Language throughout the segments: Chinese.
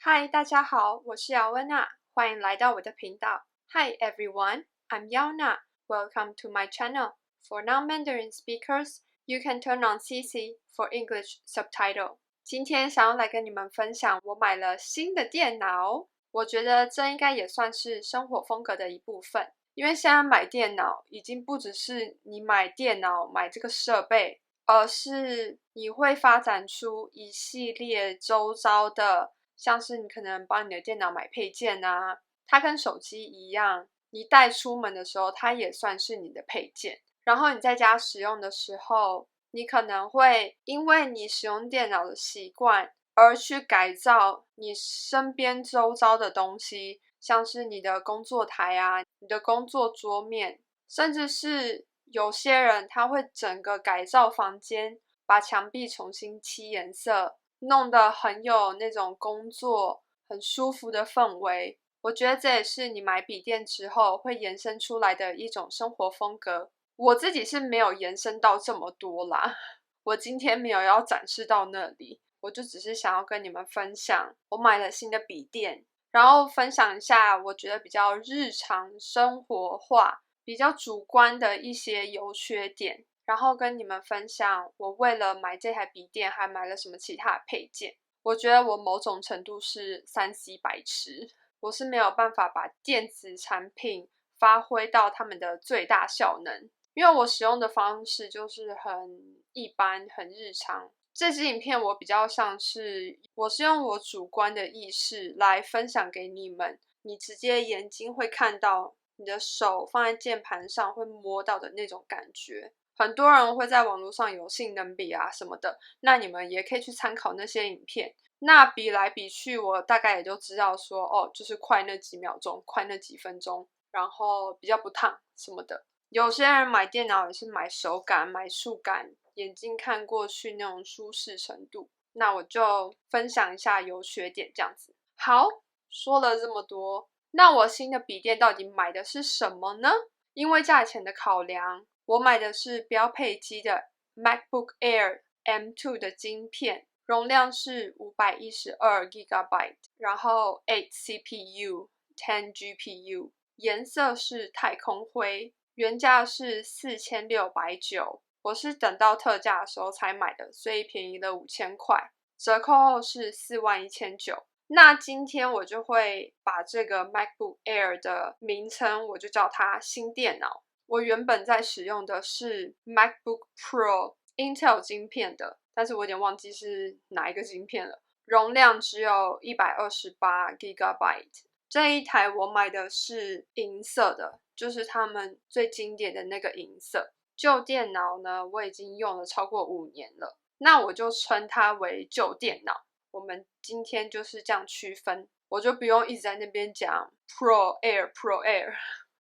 嗨，大家好，我是姚温娜，欢迎来到我的频道。Hi everyone, I'm Yao Na. Welcome to my channel. For non-Mandarin speakers, you can turn on CC for English subtitle. 今天想要来跟你们分享，我买了新的电脑。我觉得这应该也算是生活风格的一部分，因为现在买电脑已经不只是你买电脑买这个设备，而是你会发展出一系列周遭的，像是你可能帮你的电脑买配件啊，它跟手机一样，你带出门的时候它也算是你的配件，然后你在家使用的时候，你可能会因为你使用电脑的习惯而去改造你身边周遭的东西，像是你的工作台啊，你的工作桌面，甚至是有些人他会整个改造房间，把墙壁重新漆颜色，弄得很有那种工作很舒服的氛围。我觉得这也是你买笔电之后会延伸出来的一种生活风格。我自己是没有延伸到这么多啦，我今天没有要展示到那里，我就只是想要跟你们分享我买了新的笔电，然后分享一下我觉得比较日常生活化比较主观的一些优缺点，然后跟你们分享我为了买这台笔电还买了什么其他的配件。我觉得我某种程度是3C 白痴，我是没有办法把电子产品发挥到他们的最大效能，因为我使用的方式就是很一般很日常。这支影片我比较像是我是用我主观的意识来分享给你们，你直接眼睛会看到，你的手放在键盘上会摸到的那种感觉。很多人会在网络上有性能比啊什么的，那你们也可以去参考那些影片。那比来比去，我大概也就知道说，哦，就是快那几秒钟，快那几分钟，然后比较不烫什么的。有些人买电脑也是买手感、买触感，眼睛看过去那种舒适程度。那我就分享一下优缺点这样子。好，说了这么多，那我新的笔电到底买的是什么呢？因为价钱的考量，我买的是标配机的 MacBook Air M2 的晶片，容量是512GB，然后8 CPU， 10 GPU， 颜色是太空灰，原价是4690，我是等到特价的时候才买的，所以便宜了5000块，折扣后是41900。那今天我就会把这个 MacBook Air 的名称，我就叫它新电脑。我原本在使用的是 MacBook Pro Intel 晶片的，但是我有点忘记是哪一个晶片了。容量只有128GB。这一台我买的是银色的，就是他们最经典的那个银色。旧电脑呢，我已经用了超过5年了，那我就称它为旧电脑。我们今天就是这样区分，我就不用一直在那边讲 Pro Air。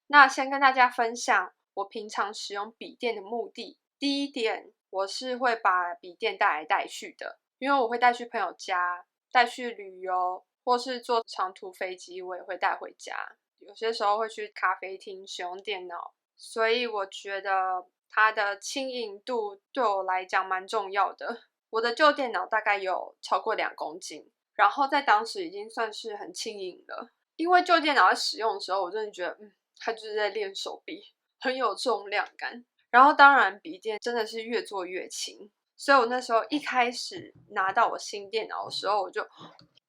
那先跟大家分享我平常使用笔电的目的。第一点，我是会把笔电带来带去的，因为我会带去朋友家，带去旅游，或是坐长途飞机，我也会带回家。有些时候会去咖啡厅使用电脑，所以我觉得它的轻盈度对我来讲蛮重要的。我的旧电脑大概有超过2公斤，然后在当时已经算是很轻盈了。因为旧电脑在使用的时候，我真的觉得，它就是在练手臂，很有重量感。然后当然笔电真的是越做越轻，所以我那时候一开始拿到我新电脑的时候，我就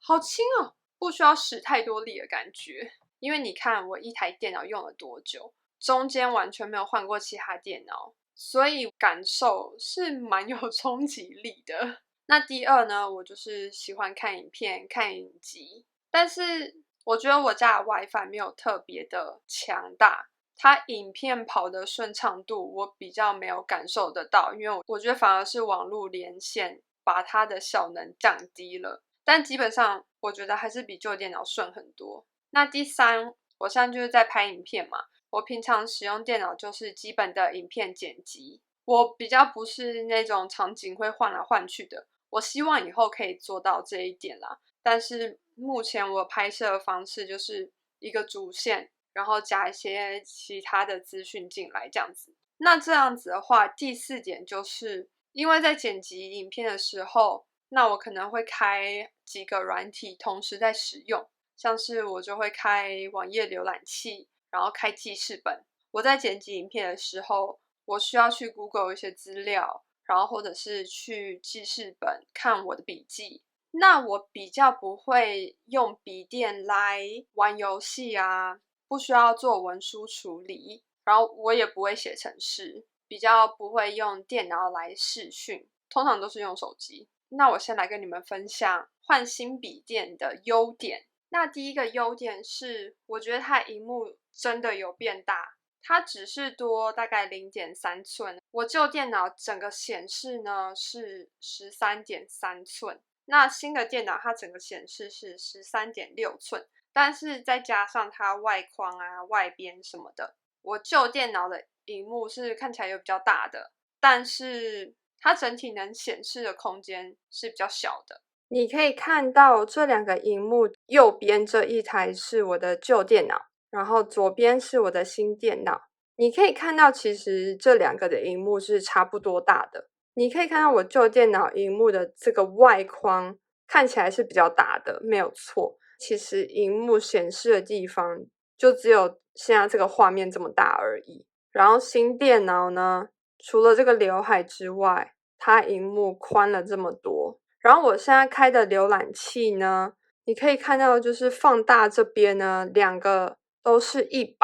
好轻哦，不需要使太多力的感觉。因为你看我一台电脑用了多久，中间完全没有换过其他电脑，所以感受是蛮有冲击力的。那第二呢，我就是喜欢看影片、看影集，但是我觉得我家的 WiFi 没有特别的强大，它影片跑的顺畅度我比较没有感受得到，因为我觉得反而是网络连线把它的效能降低了，但基本上我觉得还是比旧电脑顺很多。那第三，我现在就是在拍影片嘛，我平常使用电脑就是基本的影片剪辑，我比较不是那种场景会换来换去的，我希望以后可以做到这一点啦。但是目前我拍摄的方式就是一个主线，然后加一些其他的资讯进来这样子。那这样子的话，第四点就是因为在剪辑影片的时候，那我可能会开几个软体同时在使用，像是我就会开网页浏览器，然后开记事本。我在剪辑影片的时候，我需要去 Google 一些资料，然后或者是去记事本看我的笔记。那我比较不会用笔电来玩游戏啊，不需要做文书处理，然后我也不会写程式，比较不会用电脑来视讯，通常都是用手机。那我先来跟你们分享换新笔电的优点。那第一个优点是，我觉得它的萤幕真的有变大，它只是多大概0.3寸。我旧电脑整个显示呢是13.3寸，那新的电脑它整个显示是13.6寸，但是再加上它外框啊、外边什么的，我旧电脑的萤幕是看起来有比较大的，但是它整体能显示的空间是比较小的。你可以看到这两个萤幕，右边这一台是我的旧电脑，然后左边是我的新电脑。你可以看到其实这两个的萤幕是差不多大的。你可以看到我旧电脑萤幕的这个外框看起来是比较大的，没有错。其实萤幕显示的地方就只有现在这个画面这么大而已。然后新电脑呢，除了这个刘海之外，它萤幕宽了这么多。然后我现在开的浏览器呢，你可以看到就是放大这边呢，两个都是100，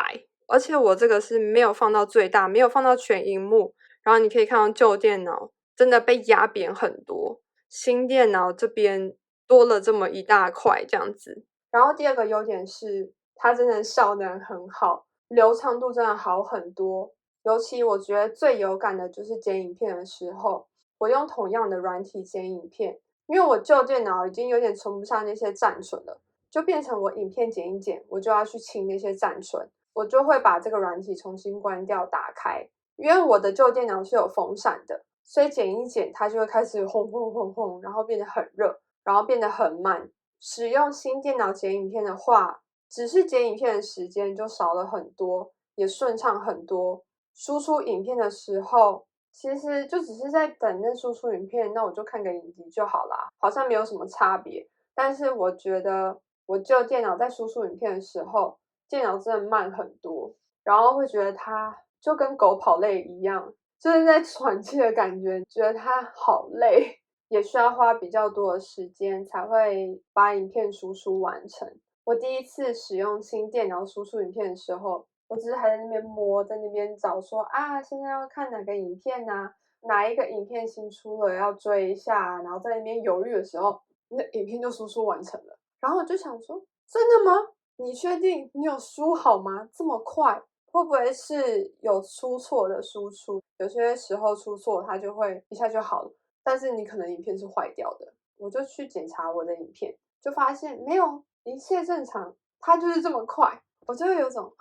而且我这个是没有放到最大，没有放到全萤幕。然后你可以看到旧电脑真的被压扁很多，新电脑这边多了这么一大块这样子。然后第二个优点是，它真的效能很好，流畅度真的好很多。尤其我觉得最有感的就是剪影片的时候，我用同样的软体剪影片，因为我旧电脑已经有点存不下那些暂存了，就变成我影片剪一剪，我就要去清那些暂存，我就会把这个软体重新关掉打开。因为我的旧电脑是有风扇的，所以剪一剪它就会开始轰轰轰轰，然后变得很热，然后变得很慢。使用新电脑剪影片的话，只是剪影片的时间就少了很多，也顺畅很多。输出影片的时候，其实就只是在等那输出影片，那我就看个影集就好啦，好像没有什么差别。但是我觉得我旧电脑在输出影片的时候，电脑真的慢很多，然后会觉得它就跟狗跑累一样，就是在喘气的感觉，觉得它好累，也需要花比较多的时间才会把影片输出完成。我第一次使用新电脑输出影片的时候，我只是还在那边摸，在那边找说啊，现在要看哪个影片啊，哪一个影片新出了要追一下，然后在那边犹豫的时候，那影片就输出完成了。然后我就想说，真的吗？你确定你有输好吗？这么快？会不会是有出错的输出？有些时候出错它就会一下就好了，但是你可能影片是坏掉的。我就去检查我的影片，就发现没有，一切正常，它就是这么快。我就会有种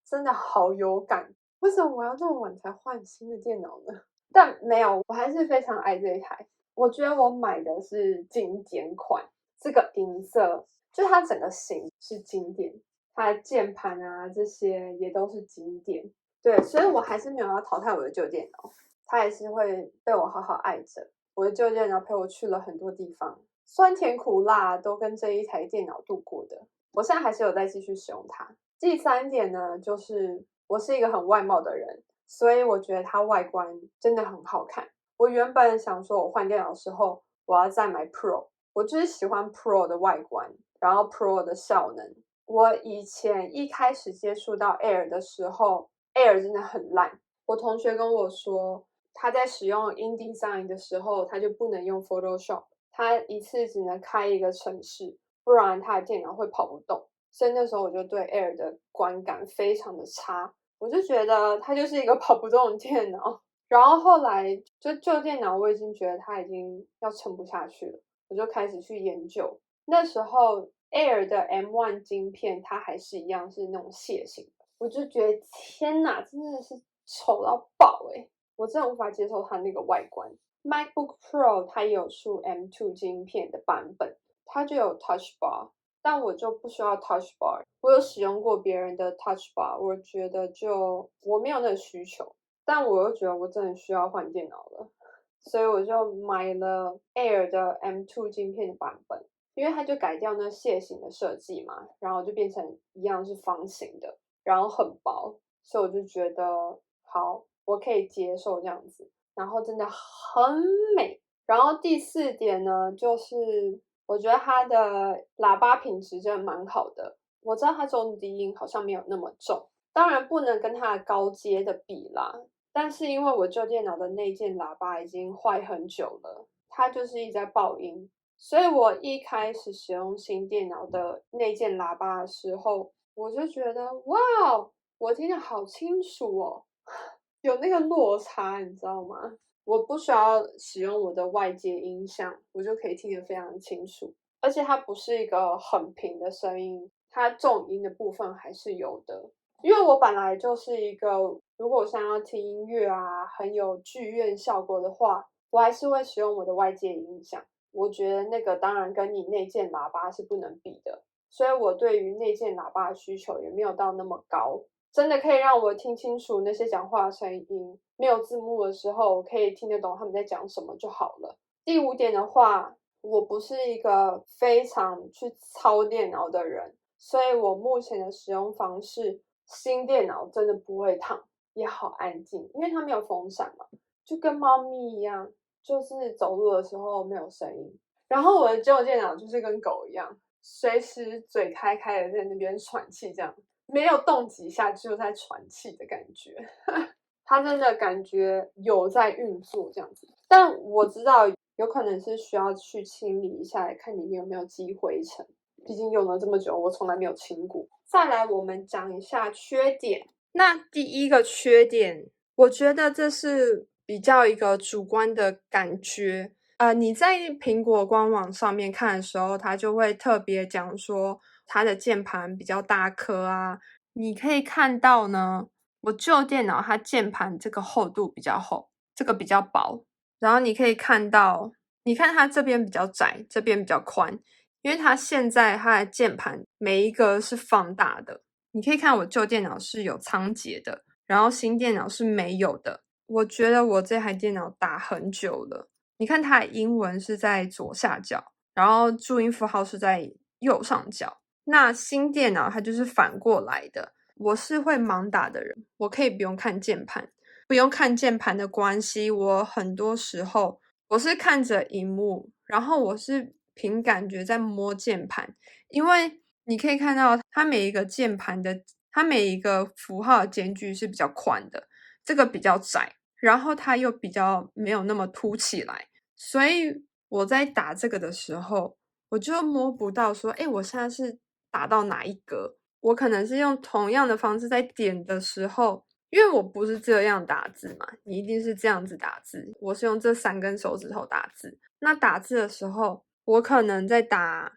真的好有感，为什么我要这么晚才换新的电脑呢？但没有，我还是非常爱这一台。我觉得我买的是经典款，这个银色，就它整个型是经典，它的键盘啊这些也都是经典。对，所以我还是没有要淘汰我的旧电脑，它还是会被我好好爱着。我的旧电脑陪我去了很多地方，酸甜苦辣都跟这一台电脑度过的。我现在还是有在继续使用它。第三点呢，就是我是一个很外貌的人，所以我觉得它外观真的很好看。我原本想说，我换电脑的时候我要再买 Pro，我就是喜欢 Pro 的外观，然后 Pro 的效能。我以前一开始接触到 Air 的时候，Air 真的很烂。我同学跟我说，他在使用 InDesign 的时候，他就不能用 Photoshop，他一次只能开一个程式，不然他的电脑会跑不动。所以那时候我就对 Air 的观感非常的差，我就觉得它就是一个跑不动的电脑。然后后来就旧电脑，我已经觉得它已经要撑不下去了，我就开始去研究。那时候 Air 的 M1 晶片，它还是一样是那种楔形的，我就觉得天哪，真的是丑到爆欸，我真的无法接受它那个外观。MacBook Pro 它也有出 M2 晶片的版本，它就有 Touch Bar。但我就不需要 Touch Bar，我有使用过别人的 Touch Bar，我觉得就我没有那个需求，但我又觉得我真的需要换电脑了。所以我就买了 Air 的 M2 镜片的版本，因为它就改掉那楔形的设计嘛，然后就变成一样是方形的，然后很薄，所以我就觉得好，我可以接受这样子，然后真的很美。然后第4点呢，就是我觉得它的喇叭品质真的蛮好的。我知道它中低音好像没有那么重，当然不能跟它的高阶的比啦。但是因为我旧电脑的内建喇叭已经坏很久了，它就是一直在爆音，所以我一开始使用新电脑的内建喇叭的时候，我就觉得哇，我听得好清楚哦，有那个落差，你知道吗？我不需要使用我的外接音响，我就可以听得非常清楚，而且它不是一个很平的声音，它重音的部分还是有的。因为我本来就是一个，如果想要听音乐啊，很有剧院效果的话，我还是会使用我的外接音响。我觉得那个当然跟你内建喇叭是不能比的，所以我对于内建喇叭的需求也没有到那么高。真的可以让我听清楚那些讲话的声音，没有字幕的时候，我可以听得懂他们在讲什么就好了。第5点的话，我不是一个非常去操电脑的人，所以我目前的使用方式，新电脑真的不会烫，也好安静，因为它没有风扇嘛，就跟猫咪一样，就是走路的时候没有声音。然后我的旧电脑就是跟狗一样，随时嘴开开的在那边喘气，这样没有动几下就在喘气的感觉。它真的感觉有在运作这样子，但我知道有可能是需要去清理一下，看里面有没有积灰尘。毕竟用了这么久，我从来没有清过。再来，我们讲一下缺点。那第一个缺点，我觉得这是比较一个主观的感觉。你在苹果官网上面看的时候，它就会特别讲说它的键盘比较大颗啊。你可以看到呢，我旧电脑它键盘这个厚度比较厚，这个比较薄。然后你可以看到，你看它这边比较窄，这边比较宽，因为它现在它的键盘每一个是放大的。你可以看我旧电脑是有仓节的，然后新电脑是没有的。我觉得我这台电脑打很久了。你看它的英文是在左下角，然后注音符号是在右上角。那新电脑它就是反过来的。我是会盲打的人，我可以不用看键盘。不用看键盘的关系，我很多时候我是看着荧幕，然后我是凭感觉在摸键盘，因为你可以看到它每一个键盘的，它每一个符号的间距是比较宽的，这个比较窄，然后它又比较没有那么凸起来，所以我在打这个的时候，我就摸不到说，诶，我现在是打到哪一格？我可能是用同样的方式在点的时候，因为我不是这样打字嘛，你一定是这样子打字。我是用这3根手指头打字。那打字的时候，我可能在打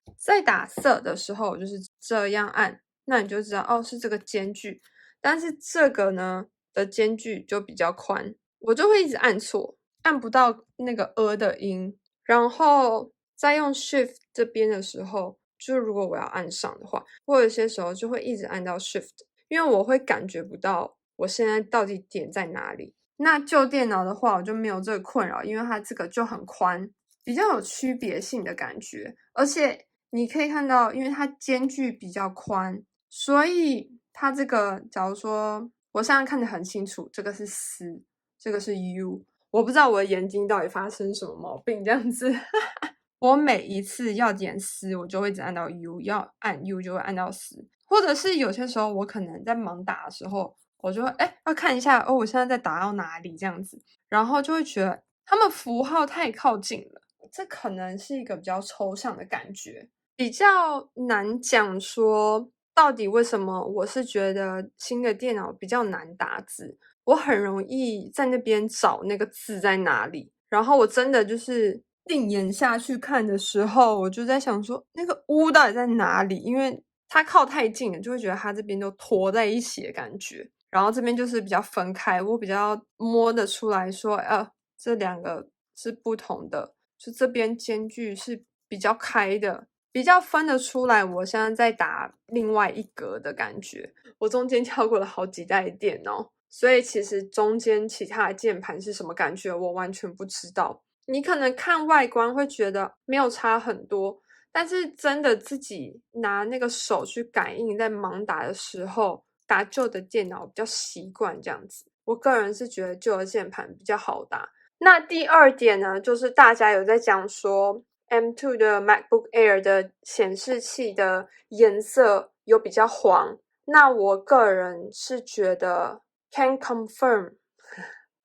色的时候，我就是这样按，那你就知道哦是这个间距。但是这个呢的间距就比较宽，我就会一直按错，按不到那个的音。然后在用 Shift 这边的时候，就如果我要按上的话，我有些时候就会一直按到 Shift， 因为我会感觉不到我现在到底点在哪里。那旧电脑的话，我就没有这个困扰，因为它这个就很宽，比较有区别性的感觉。而且你可以看到，因为它间距比较宽，所以它这个，假如说我现在看得很清楚，这个是 S， 这个是 U， 我不知道我的眼睛到底发生什么毛病，这样子。我每一次要点S，我就会只按到 U， 要按 U 就会按到 S， 或者是有些时候我可能在盲打的时候，我就会要看一下我现在在打到哪里这样子，然后就会觉得他们符号太靠近了，这可能是一个比较抽象的感觉，比较难讲说到底为什么我是觉得新的电脑比较难打字，我很容易在那边找那个字在哪里，然后我真的就是定眼下去看的时候，我就在想说那个乌到底在哪里，因为它靠太近了，就会觉得它这边都拖在一起的感觉，然后这边就是比较分开，我比较摸得出来说这2个是不同的，就这边间距是比较开的，比较分得出来我现在在打另外一格的感觉。我中间跳过了好几代电脑，所以其实中间其他的键盘是什么感觉，我完全不知道。你可能看外观会觉得没有差很多，但是真的自己拿那个手去感应，在盲打的时候，打旧的电脑比较习惯这样子。我个人是觉得旧的键盘比较好打。那第二点呢，就是大家有在讲说 M2 的 MacBook Air 的显示器的颜色有比较黄，那我个人是觉得 can confirm。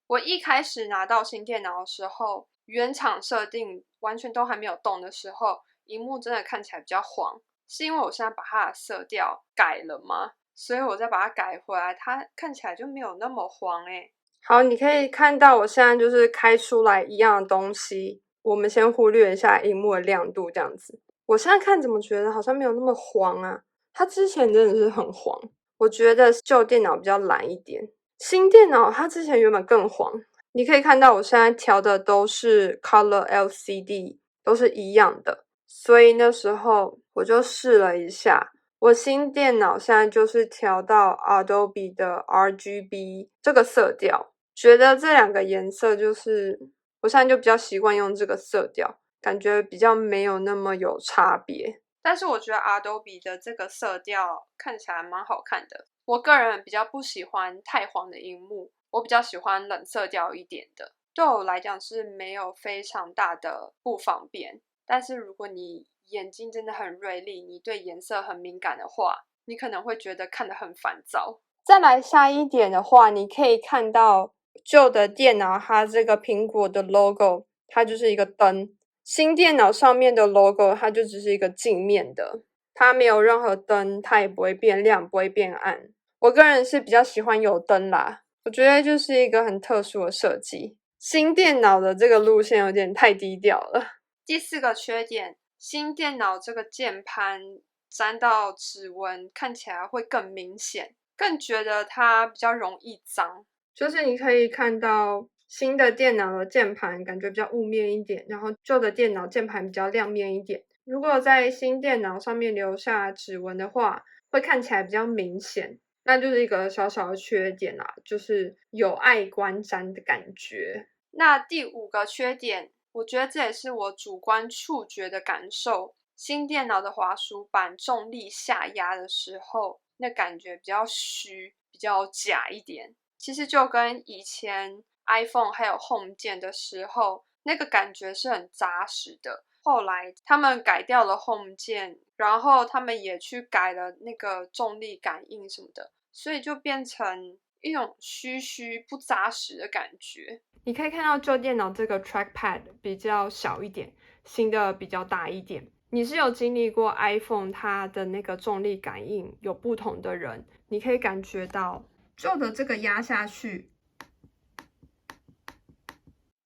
我一开始拿到新电脑的时候，原厂设定完全都还没有动的时候，萤幕真的看起来比较黄，是因为我现在把它的色调改了吗？所以我再把它改回来，它看起来就没有那么黄欸。好，你可以看到我现在就是开出来一样的东西，我们先忽略一下萤幕的亮度这样子。我现在看怎么觉得好像没有那么黄啊，它之前真的是很黄，我觉得旧电脑比较蓝一点，新电脑它之前原本更黄。你可以看到我现在调的都是 Color LCD， 都是一样的，所以那时候我就试了一下。我新电脑现在就是调到 Adobe 的 RGB 这个色调，觉得这两个颜色就是我现在就比较习惯用这个色调，感觉比较没有那么有差别。但是我觉得 Adobe 的这个色调看起来蛮好看的。我个人比较不喜欢太黄的萤幕，我比较喜欢冷色调一点的。对我来讲是没有非常大的不方便，但是如果你眼睛真的很锐利，你对颜色很敏感的话，你可能会觉得看得很烦躁。再来下一点的话，你可以看到旧的电脑它这个苹果的 logo， 它就是一个灯，新电脑上面的 logo 它就只是一个镜面的，它没有任何灯，它也不会变亮，不会变暗。我个人是比较喜欢有灯啦，我觉得就是一个很特殊的设计。新电脑的这个路线有点太低调了。第四个缺点，新电脑这个键盘沾到指纹看起来会更明显，更觉得它比较容易脏。就是你可以看到新的电脑的键盘感觉比较雾面一点，然后旧的电脑键盘比较亮面一点。如果在新电脑上面留下指纹的话，会看起来比较明显。那就是一个小小的缺点啦，就是有碍观瞻的感觉。那第五个缺点，我觉得这也是我主观触觉的感受。新电脑的滑鼠板重力下压的时候，那感觉比较虚，比较假一点。其实就跟以前 iPhone 还有 Home 键的时候，那个感觉是很扎实的。后来他们改掉了 Home 键，然后他们也去改了那个重力感应什么的，所以就变成一种虚虚不扎实的感觉。你可以看到旧电脑这个 trackpad 比较小一点，新的比较大一点。你是有经历过 iPhone 它的那个重力感应有不同的人，你可以感觉到旧的这个压下去，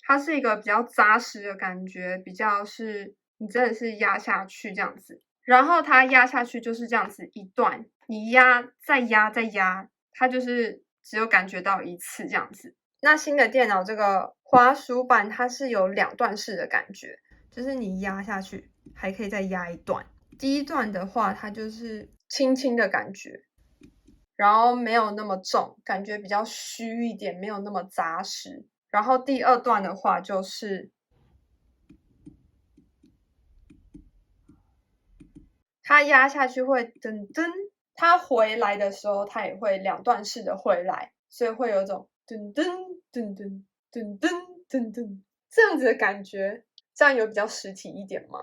它是一个比较扎实的感觉，比较是你真的是压下去这样子，然后它压下去就是这样子一段，你压再压再压，它就是只有感觉到一次这样子。那新的电脑这个滑鼠板它是有两段式的感觉，就是你压下去还可以再压一段，第一段的话它就是轻轻的感觉，然后没有那么重，感觉比较虚一点，没有那么扎实。然后第二段的话就是它压下去会噔噔，它回来的时候它也会两段式的回来，所以会有一种噔噔噔噔噔噔噔噔这样子的感觉。这样有比较实体一点吗？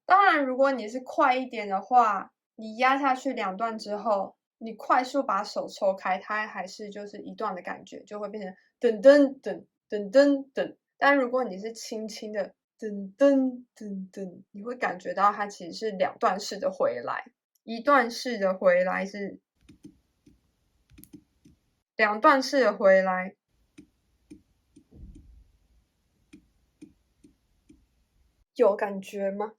当然，如果你是快一点的话，你压下去两段之后，你快速把手抽开，它还是就是一段的感觉，就会变成噔噔噔噔噔噔。但如果你是轻轻的噔噔噔噔，你会感觉到它其实是两段式的回来，一段式的回来是两段式的回来。有感觉吗？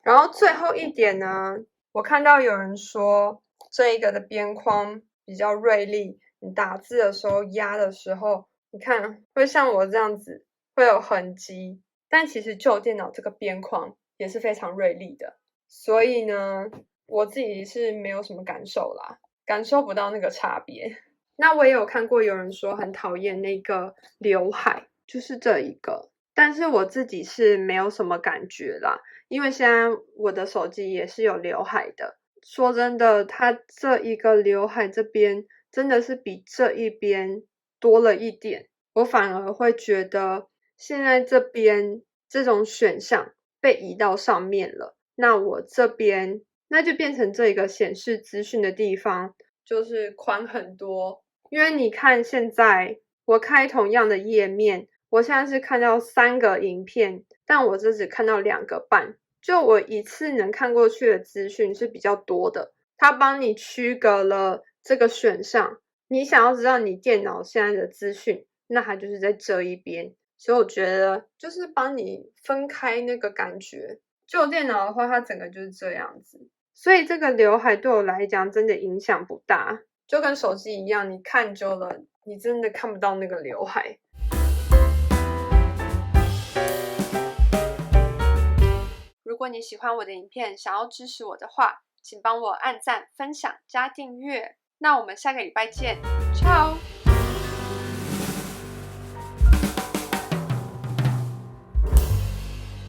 然后最后一点呢，我看到有人说这一个的边框比较锐利，你打字的时候压的时候，你看会像我这样子会有痕迹，但其实旧电脑这个边框也是非常锐利的，所以呢，我自己是没有什么感受啦，感受不到那个差别。那我也有看过有人说很讨厌那个刘海，就是这一个，但是我自己是没有什么感觉啦，因为现在我的手机也是有刘海的。说真的，它这一个刘海这边真的是比这一边多了一点，我反而会觉得现在这边这种选项被移到上面了，那我这边那就变成这一个显示资讯的地方就是宽很多。因为你看现在我开同样的页面，我现在是看到3个影片，但我只看到2个半，就我一次能看过去的资讯是比较多的，它帮你区隔了这个选项，你想要知道你电脑现在的资讯，那它就是在这一边，所以我觉得就是帮你分开那个感觉。就电脑的话，它整个就是这样子，所以这个刘海对我来讲真的影响不大，就跟手机一样，你看久了，你真的看不到那个刘海。如果你喜欢我的影片，想要支持我的话，请帮我按赞、分享、加订阅。那我们下个礼拜见，ciao。